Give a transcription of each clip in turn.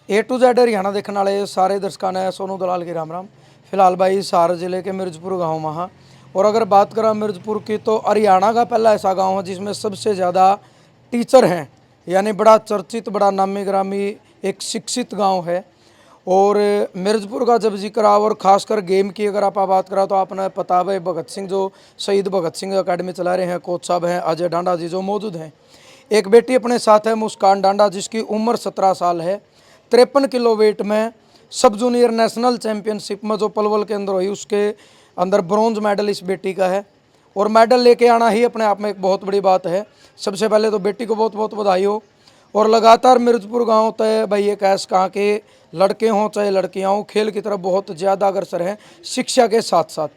A to Z Haryana देखने वाले सारे दर्शकों ने सोनू दलाल की राम राम। फिलहाल भाई सार जिले के मिर्जपुर गांव में हाँ। और अगर बात करें मिर्जपुर की तो हरियाणा का पहला ऐसा गांव है जिसमें सबसे ज़्यादा टीचर हैं, यानी बड़ा चर्चित बड़ा नामी ग्रामी एक शिक्षित गांव है। और मिर्जपुर का जब जिक्र आ और ख़ासकर गेम की अगर आप बात करा तो आपने पता है भगत सिंह जो शहीद भगत सिंह अकेडमी चला रहे हैं, कोच साहब हैं अजय डांडा जी जो मौजूद हैं। एक बेटी अपने साथ है मुस्कान डांडा जिसकी उम्र 17 साल है। 53 किलो वेट में सब जूनियर नेशनल चैंपियनशिप में जो पलवल के अंदर हुई उसके अंदर ब्रॉन्ज मेडल इस बेटी का है। और मेडल लेके आना ही अपने आप में एक बहुत बड़ी बात है। सबसे पहले तो बेटी को बहुत बहुत बधाई हो। और लगातार मिर्जपुर गांव तय भाई एक ऐसा कहाँ के लड़के हों चाहे लड़कियाँ हों, खेल की तरफ बहुत ज़्यादा अग्रसर हैं शिक्षा के साथ साथ।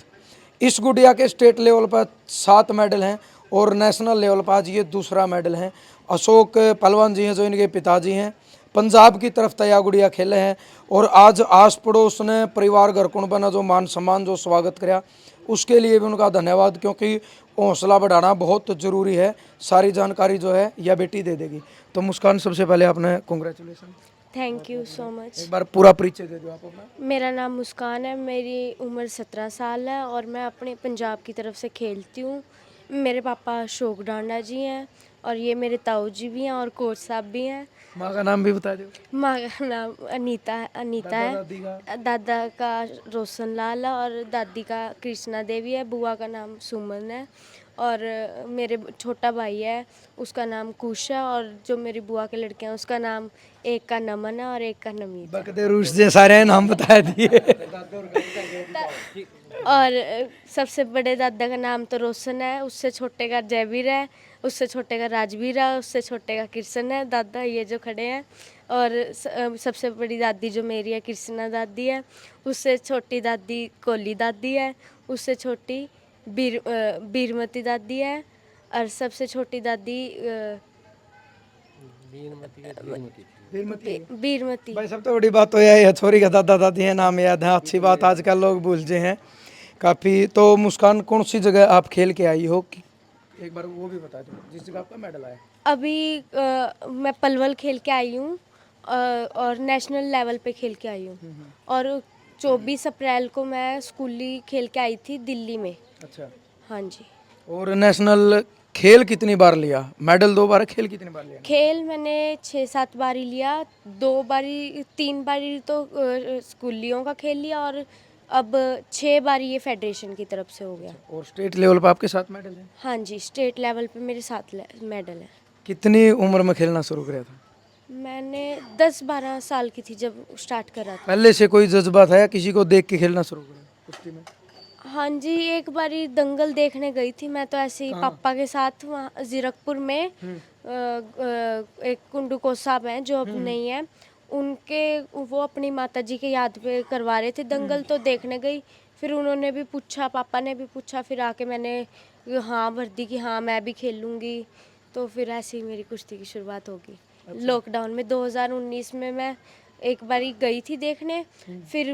इस गुड़िया के स्टेट लेवल पर 7 मेडल हैं और नेशनल लेवल पर आज ये दूसरा मेडल है। अशोक पहलवान जी हैं जो इनके पिताजी हैं, पंजाब की तरफ तया गुड़िया खेले हैं। और आज आस पड़ोस ने परिवार घर कुण बना जो मान सम्मान जो स्वागत कराया उसके लिए भी उनका धन्यवाद, क्योंकि हौसला बढ़ाना बहुत ज़रूरी है। सारी जानकारी जो है यह बेटी दे देगी। तो मुस्कान सबसे पहले आपने congratulation. Thank you so much. एक बार पूरा परिचय दे दो आप अपना। मेरा नाम मुस्कान है, मेरी उम्र 17 साल है और मैं अपने पंजाब की तरफ से खेलती हूँ। मेरे पापा अशोक डांडा जी हैं और ये मेरे ताऊ जी भी हैं और कोच साहब भी हैं। माँ का नाम भी बता दो। माँ का नाम अनीता दादा है। दादी का? दादा का रोशन लाल है और दादी का कृष्णा देवी है। बुआ का नाम सुमन है और मेरे छोटा भाई है उसका नाम कुश है और जो मेरी बुआ के लड़के हैं उसका नाम एक का नमन है और एक का नमीत है। बकदे रूस जे सारे नाम बता दिए। और सबसे बड़े दादा का नाम तो रोशन है, उससे छोटे का जयवीर है, उससे छोटे का राजवीर है, उससे छोटे का कृष्ण है। दादा ये जो खड़े हैं। और सबसे बड़ी दादी जो मेरी है कृष्णा दादी है, उससे छोटी दादी कोली दादी है, उससे छोटी बीरमती दादी है और सबसे छोटी दादी बीरमती। भाई सब तो बड़ी बात तो यही है छोरी का दादा दादी है नाम याद है, अच्छी बात। आजकल लोग भूल जे हैं काफ़ी। तो मुस्कान कौन सी जगह आप खेल के आई हो कि एक बार वो भी बता दो जिस जगह आपका मेडल आया। अभी मैं पलवल खेल के आई हूँ और नेशनल लेवल पे खेल के आई हूँ। और 24 अप्रैल को मैं स्कूली खेल के आई थी दिल्ली में। अच्छा। हाँ जी। और नेशनल खेल कितनी बार लिया? मेडल 2 बार, खेल कितनी बार लिया? खेल मैंने 6-7 बार ही लिया। 2 बारी 3 बारी तो स्कूलियों का खेल लिया और अब 6 बारी ये फेडरेशन की तरफ से हो गया। और स्टेट लेवल पर आपके साथ मेडल है? हाँ जी, स्टेट लेवल पे मेरे 7 मेडल है। कितनी उम्र में खेलना शुरू किया था? मैंने 10-12 साल की थी जब स्टार्ट करा था। पहले से कोई जज्बा था या किसी को देख के खेलना शुरू करा कुश्ती में? हाँ जी, एक बारी दंगल देखने गई थी मैं तो ऐसे ही पापा के साथ वहाँ जीरकपुर में। एक कुंडू को साहब हैं जो अब नहीं है, उनके वो अपनी माता जी के याद पे करवा रहे थे दंगल, तो देखने गई। फिर उन्होंने भी पूछा, पापा ने भी पूछा, फिर आके मैंने हाँ भर दी कि हाँ मैं भी खेलूँगी। तो फिर ऐसे ही मेरी कुश्ती की शुरुआत होगी। लॉकडाउन में 2019 में मैं एक बारी गई थी देखने, फिर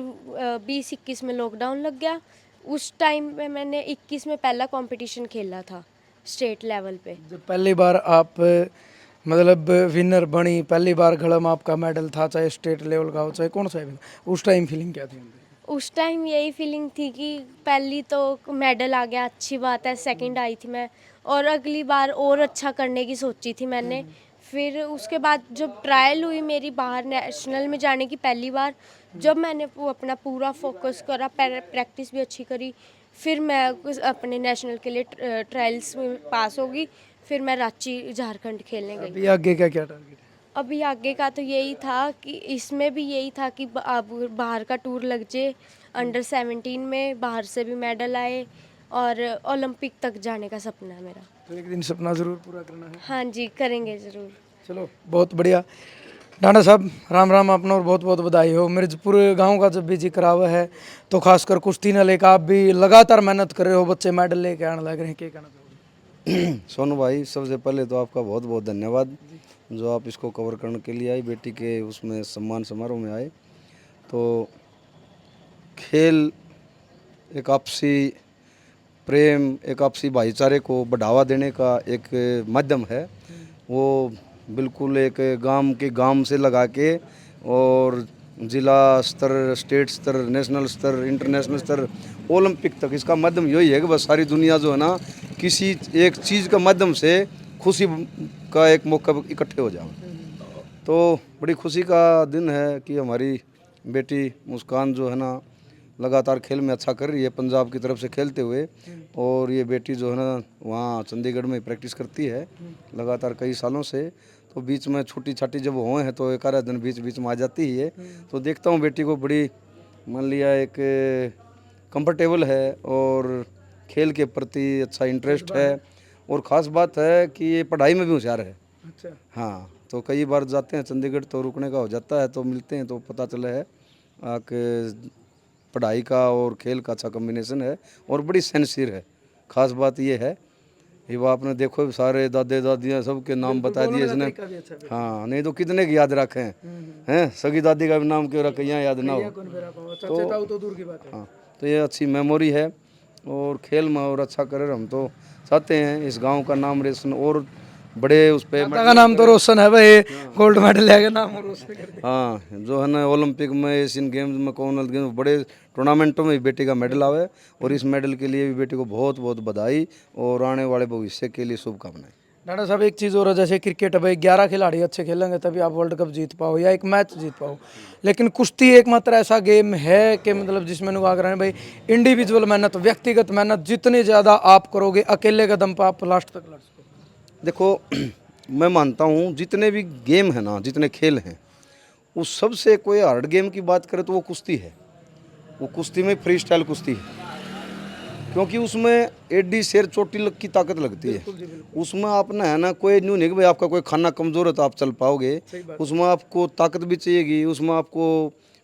20-21 में लॉकडाउन लग गया। उस टाइम पे मैंने 21 में पहला कंपटीशन खेला था स्टेट लेवल पे। जब पहली बार आप मतलब विनर बनी, पहली बार गलम आपका मेडल था, चाहे स्टेट लेवल का हो चाहे कौन सा भी, उस टाइम फीलिंग क्या थी? उस टाइम यही फीलिंग थी कि पहली तो मेडल आ गया, अच्छी बात है। सेकंड आई थी मैं और अगली बार और अच्छा करने की सोची थी मैंने। फिर उसके बाद जब ट्रायल हुई मेरी बाहर नेशनल में जाने की पहली बार, जब मैंने वो अपना पूरा फोकस करा, प्रैक्टिस भी अच्छी करी, फिर मैं अपने नेशनल के लिए ट्रायल्स में पास होगी। फिर मैं रांची झारखंड खेलने गई। अभी आगे का क्या टारगेट है? अभी आगे का तो यही था कि इसमें भी यही था कि अब बाहर का टूर लग जाए, अंडर 17 में बाहर से भी मेडल आए और ओलंपिक तक जाने का सपना है मेरा। तो एक दिन सपना ज़रूर पूरा करना है। हाँ जी, करेंगे ज़रूर। चलो बहुत बढ़िया। डांडा साहब राम राम अपना और बहुत बहुत बधाई हो। मिर्जपुर गांव का जब भी जिक्र आवा है तो खासकर कुश्ती न लेकर आप भी लगातार मेहनत कर रहे हो, बच्चे मेडल लेके आने लग रहे हैं, क्या कहना चाहोगे? सोनू भाई, सबसे पहले तो आपका बहुत बहुत धन्यवाद जो आप इसको कवर करने के लिए आई, बेटी के उसमें सम्मान समारोह में आए। तो खेल एक आपसी प्रेम, एक आपसी भाईचारे को बढ़ावा देने का एक माध्यम है। वो बिल्कुल एक गांव के गांव से लगा के और जिला स्तर, स्टेट स्तर, नेशनल स्तर, इंटरनेशनल स्तर, ओलंपिक तक। इसका माध्यम यही है कि बस सारी दुनिया जो है ना किसी एक चीज़ के माध्यम से खुशी का एक मौका इकट्ठे हो जाए। तो बड़ी खुशी का दिन है कि हमारी बेटी मुस्कान जो है ना लगातार खेल में अच्छा कर रही है पंजाब की तरफ से खेलते हुए। और ये बेटी जो है ना वहाँ चंडीगढ़ में प्रैक्टिस करती है लगातार कई सालों से। तो बीच में छुट्टी छाटी जब हुए हैं तो एक आधा दिन बीच बीच में आ जाती ही है। तो देखता हूँ बेटी को बड़ी मान लिया एक कंफर्टेबल है और खेल के प्रति अच्छा इंटरेस्ट है। और ख़ास बात है कि ये पढ़ाई में भी होशियार है। अच्छा। हाँ, तो कई बार जाते हैं चंडीगढ़ तो रुकने का हो जाता है, तो मिलते हैं तो पता चला है कि पढ़ाई का और खेल का अच्छा कॉम्बिनेशन है और बड़ी सेंसियर है। खास बात ये है ये वो आपने देखो सारे दादे दादियाँ सबके नाम बता दिए इसने। हाँ, नहीं तो कितने की याद रखे हैं सगी दादी का भी नाम क्यों रखे यहाँ याद ना हो। तो दूर की बात है। हाँ, तो ये अच्छी मेमोरी है और खेल में और अच्छा करे। हम तो चाहते हैं इस गांव का नाम रोशन और बड़े उस पे दादा का नाम तो रोशन है भाई, गोल्ड मेडल लेके नाम रोशन कर दिया। हाँ, जो है ना ओलंपिक में, एशियन गेम्स में, कॉमनवेल्थ गेम्स में बड़े टूर्नामेंटों में भी बेटी का मेडल आवे और इस मेडल के लिए भी बेटी को बहुत बहुत बधाई और आने वाले भविष्य के लिए शुभकामनाएं। डाडा साहब एक चीज़ और है, जैसे क्रिकेट है भाई 11 खिलाड़ी अच्छे खेलेंगे तभी आप वर्ल्ड कप जीत पाओ या एक मैच जीत पाओ, लेकिन कुश्ती एकमात्र ऐसा गेम है कि मतलब जिसमें लोग आगे रहे भाई इंडिविजुअल मेहनत, व्यक्तिगत मेहनत जितनी ज़्यादा आप करोगे अकेले का दम पर आप लास्ट तक लड़ सकोगे। देखो मैं मानता हूँ जितने भी गेम है ना, जितने खेल हैं, उस सबसे कोई हार्ड गेम की बात करें तो वो कुश्ती है। वो कुश्ती में फ्री स्टाइल कुश्ती है, क्योंकि उसमें एडी शेर चोटी की ताकत लगती है। उसमें आपने है ना कोई न्यू नहीं कि भाई आपका कोई खाना कमज़ोर है तो आप चल पाओगे। उसमें आपको ताकत भी चाहिएगी, उसमें आपको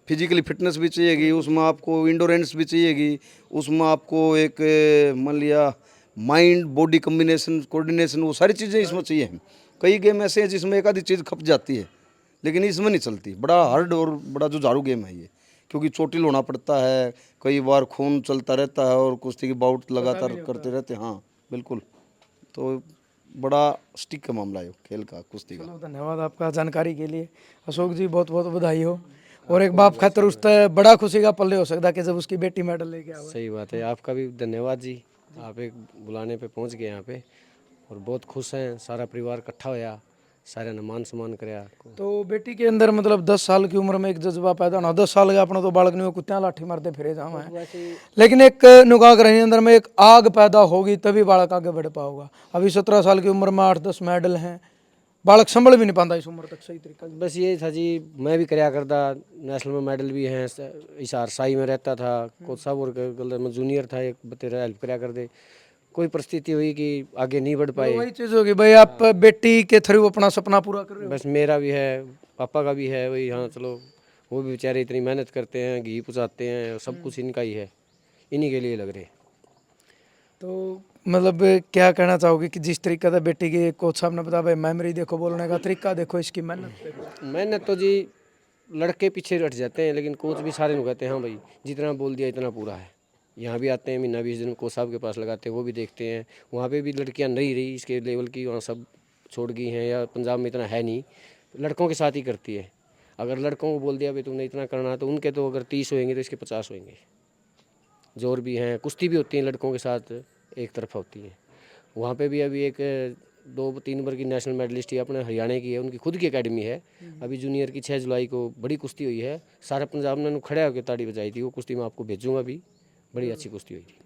फिजिकली फिटनेस भी चाहिएगी, उसमें आपको इंडोरेंस भी चाहिएगी, उसमें आपको एक मान लिया माइंड बॉडी कम्बिनेशन कोऑर्डिनेशन, वो सारी चीज़ें इसमें चाहिए। कई गेम ऐसे हैं जिसमें एक आधी चीज़ खप जाती है लेकिन इसमें नहीं चलती। बड़ा हार्ड और बड़ा जो झाड़ू गेम है ये, क्योंकि चोटिल होना पड़ता है, कई बार खून चलता रहता है और कुश्ती की बाउट लगातार करते रहते हैं। हाँ बिल्कुल, तो बड़ा स्टिक का मामला है खेल का, कुश्ती का। चलो धन्यवाद आपका जानकारी के लिए अशोक जी, बहुत बहुत बधाई हो। और एक बाप खातर उस तय बड़ा खुशी का पल हो सकता है कि जब उसकी बेटी मेडल लेके आवे। सही बात है, आपका भी धन्यवाद जी। आप एक बुलाने पे पहुंच गए यहाँ पे और बहुत खुश हैं। सारा परिवार इकट्ठा होया, सारे ने मान सम्मान कराया। तो बेटी के अंदर मतलब 10 साल की उम्र में एक जज्बा पैदा होना, 10 साल का अपना तो बालक नहीं हो कुत्तियां लाठी मारते फिरे जावा है, लेकिन एक नुका ग्रहणी अंदर में एक आग पैदा होगी तभी बालक आगे बढ़ पाओगा। अभी 17 साल की उम्र में 8-10 मेडल हैं, बालक संभल भी नहीं पाता इस उम्र तक सही तरीका से। बस ये था जी, मैं भी कराया करता, नेशनल में मेडल भी हैं। इसार साई में रहता था, कोच साहब और मैं जूनियर था, एक तेरा हेल्प कराया कर दे। कोई परिस्थिति हुई कि आगे नहीं बढ़ पाए। वही चीज होगी भाई, आप बेटी के थ्रू अपना सपना पूरा कर रहे हो। बस मेरा भी है, पापा का भी है वही। हाँ चलो, वो भी बेचारे इतनी मेहनत करते हैं, घी पुचाते हैं, सब कुछ इनका ही है, इन्हीं के लिए लग रहे। तो मतलब क्या कहना चाहोगे कि जिस तरीके से बेटी के कोच साहब ने बताया भाई मेमोरी देखो, बोलने का तरीका देखो, इसकी मेहनत देखो। मेहनत तो जी लड़के पीछे हट जाते हैं, लेकिन कोच भी सारे कहते हैं हाँ भाई जितना बोल दिया इतना पूरा है। यहाँ भी आते हैं, महीना 20 दिन कोच साहब के पास लगाते हैं, वो भी देखते हैं। वहाँ पे भी लड़कियाँ नहीं रही इसके लेवल की, वहाँ सब छोड़ गई हैं, या पंजाब में इतना है नहीं, लड़कों के साथ ही करती है। अगर लड़कों को बोल दिया भाई तुमने इतना करना, तो उनके तो अगर 30 होंगे तो इसके 50 होंगे। जोर भी हैं, कुश्ती भी होती है लड़कों के साथ, एक तरफा होती है। वहाँ पे भी अभी एक 2-3 नंबर की नेशनल मेडलिस्ट है, अपने हरियाणा की है, उनकी खुद की एकेडमी है। अभी जूनियर की 6 जुलाई को बड़ी कुश्ती हुई है, सारा पंजाब ने खड़े होकर ताड़ी बजाई थी। वो कुश्ती मैं आपको भेजूंगा भी, बड़ी अच्छी कुश्ती हुई थी।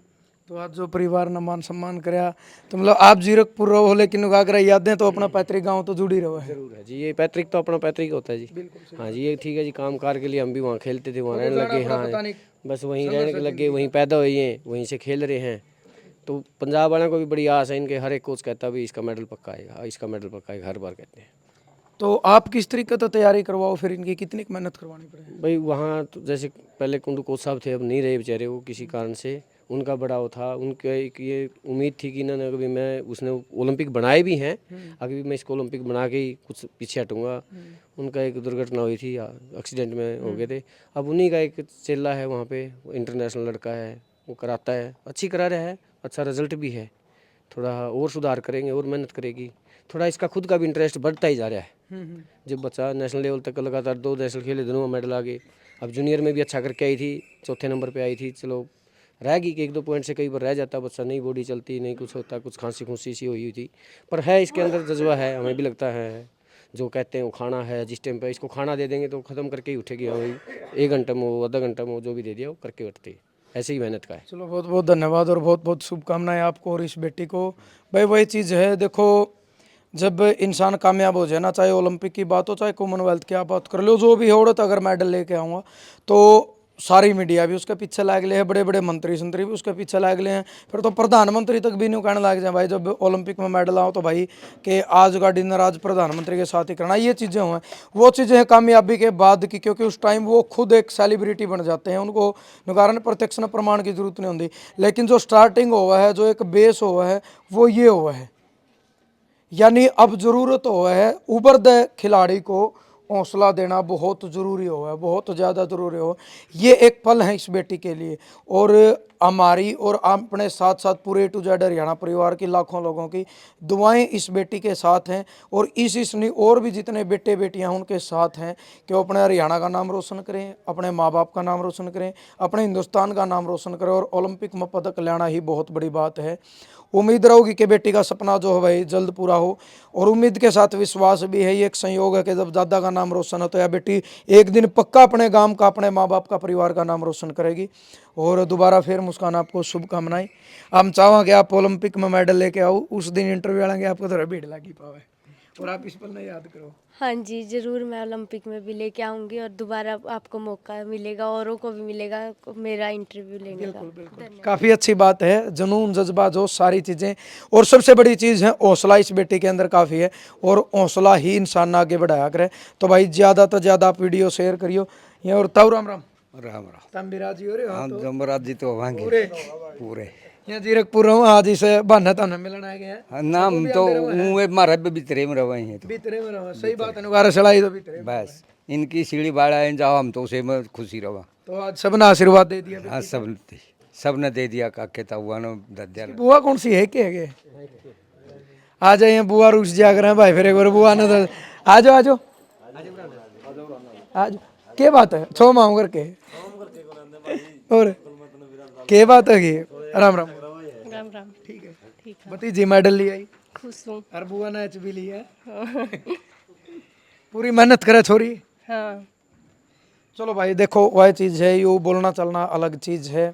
तो आज जो परिवार ने मान सम्मान कराया, तो मतलब आप जीरकपुर रहो लेकिन आगरा यादें तो अपना पैतृक गांव तो जुड़ी रहो है। जरूर है जी, ये पैतृक तो अपना पैतृक होता है जी। हाँ जी, ये ठीक है जी। काम कार के लिए हम भी वहाँ खेलते थे, वहाँ रहने लगे। हाँ बस वहीं रहने के लगे, वहीं पैदा हुए हैं, वहीं से खेल रहे हैं। तो पंजाब वालों को भी बड़ी आस है, इनके हर एक कोच कहता है भी इसका मेडल पक्का आएगा, इसका मेडल पक्का आएगा, हर बार कहते हैं। तो आप किस तरीके से तैयारी करवाओ, फिर इनकी कितनी मेहनत करवानी पड़ेगी। भाई वहाँ तो जैसे पहले कुंडू कोच साहब थे, अब नहीं रहे बेचारे, वो किसी कारण से। उनका बड़ा वो था, उनके एक ये उम्मीद थी कि इन्होंने कभी मैं उसने ओलंपिक बनाए भी हैं, अभी भी मैं इसको ओलंपिक बना के ही कुछ पीछे हटूँगा। उनका एक दुर्घटना हुई थी, एक्सीडेंट में हो गए थे। अब उन्हीं का एक चेला है वहाँ पे, इंटरनेशनल लड़का है, वो कराता है, अच्छी करा रहा है, अच्छा रिजल्ट भी है। थोड़ा और सुधार करेंगे और मेहनत करेगी थोड़ा इसका खुद का भी इंटरेस्ट बढ़ता ही जा रहा है। जब बच्चा नेशनल लेवल तक लगातार 2 नेशनल खेले, दोनों में मेडल आ गए। अब जूनियर में भी अच्छा करके आई थी, चौथे नंबर पे आई थी। चलो रह गई कि 1-2 पॉइंट से कई बार रह जाता बच्चा, नहीं बॉडी चलती, नहीं कुछ होता, कुछ खांसी खुंसी सी हुई थी, पर है इसके अंदर जज्बा है। हमें भी लगता है जो कहते हैं वो खाना है, जिस टाइम पे इसको खाना दे देंगे तो ख़त्म करके ही उठेगी। हाँ भाई 1 घंटा में हो, आधा घंटा में हो, जो भी दे दिया वो करके उठती है। ऐसे ही मेहनत का है। चलो बहुत बहुत धन्यवाद और बहुत बहुत शुभकामनाएं आपको और इस बेटी को। भाई वही चीज़ है, देखो जब इंसान कामयाब हो जाए ना, चाहे ओलंपिक की बात हो चाहे कॉमनवेल्थ की आप बात कर लो, जो भी हो रहा, अगर मेडल लेके आऊँगा तो सारी मीडिया भी उसके पीछे लाग ले है, बड़े बड़े मंत्री संतरी भी उसके पीछे लाग ले हैं, फिर तो प्रधानमंत्री तक भी नहीं कहने लग जाए भाई जब ओलंपिक में मेडल आओ तो भाई कि आज का डिनर आज प्रधानमंत्री के साथ ही करना। ये चीज़ें हुए, वो चीज़ें हैं कामयाबी के बाद की, क्योंकि उस टाइम वो खुद एक सेलिब्रिटी बन जाते हैं, उनको कारण प्रत्यक्ष न प्रमाण की जरूरत नहीं होती। लेकिन जो स्टार्टिंग हुआ है, जो एक बेस हुआ है, वो ये हुआ है। यानी अब जरूरत हो है उभरते खिलाड़ी को हौसला देना बहुत ज़रूरी हो है, बहुत ज़्यादा ज़रूरी हो। ये एक पल है इस बेटी के लिए, और हमारी और अपने साथ साथ पूरे टू जेड हरियाणा परिवार की लाखों लोगों की दुआएं इस बेटी के साथ हैं, और इस नहीं और भी जितने बेटे बेटियां हैं उनके साथ हैं कि वो अपने हरियाणा का नाम रोशन करें, अपने माँ बाप का नाम रोशन करें, अपने हिंदुस्तान का नाम रोशन करें, और ओलंपिक में पदक लाना ही बहुत बड़ी बात है। उम्मीद रहोगी कि बेटी का सपना जो है भाई जल्द पूरा हो, और उम्मीद के साथ विश्वास भी है, ये एक संयोग है कि जब दादा का नाम रोशन हो तो यह बेटी एक दिन पक्का अपने गांव का, अपने माँ बाप का, परिवार का नाम रोशन करेगी। और दोबारा फिर मुस्कान आपको शुभकामनाएं। हम चाहें कि आप ओलंपिक में मेडल लेके आओ, उस दिन इंटरव्यू लेंगे आपको थोड़ा भीड़ लगी पावे, और आप इस पल में याद करो। हाँ जी, ज़रूर मैं ओलंपिक में भी लेके आऊँगी, और दोबारा आपको मौका मिलेगा, औरों को भी मिलेगा मेरा इंटरव्यू लेने का। काफ़ी अच्छी बात है, जुनून जज्बा जो सारी चीज़ें, और सबसे बड़ी चीज़ है हौसला इस बेटी के अंदर काफ़ी है, और हौसला ही इंसान आगे बढ़ाया करे। तो भाई ज़्यादा तो ज़्यादा आप वीडियो शेयर करियो। ये और ताऊ राम राम राम राम। तम बिराजी हो रहे हो हाँ तो जमराज जी तो होंगे पूरे पूरे। यहाँ जीरकपुर हूँ आज, इसे बहाना तो मिलना आ गया हाँ, नाम तो मुँह मारे पे भीतरे में रहे हैं तो भीतरे में रहो, सही बात है, नुगारा सड़ाई तो भीतरे में। बस इनकी सीढ़ी बाड़ा है जाओ, हम तो उसे में खुशी रहा। तो आज सबने आशीर्वाद दे दिया। हाँ सब ने दे दिया काके हुआ ना दद्या ने। बुआ कौन सी है के आ जाइए, बुआ रुस जा कर भाई, फिर एक बार बुआ ने तो आ जाओ आज के बात है छो माऊ करके, और के बात है। राम राम राम राम। ठीक है, भतीजी मेडल ले आई, खुश हूँ। और बुआ ने भी लिया, पूरी मेहनत करे छोरी। हाँ चलो भाई देखो वह चीज़ है, यूँ बोलना चलना अलग चीज़ है।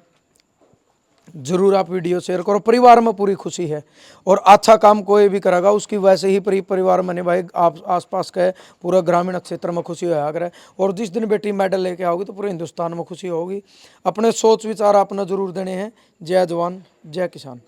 जरूर आप वीडियो शेयर करो, परिवार में पूरी खुशी है, और अच्छा काम कोई भी करेगा उसकी वैसे ही परिवार में नहीं भाई, आप आसपास के पूरा ग्रामीण क्षेत्र में खुशी होया करे। और जिस दिन बेटी मेडल लेके आओगी तो पूरे हिंदुस्तान में खुशी होगी। अपने सोच विचार आपने जरूर देने हैं। जय जवान जय किसान।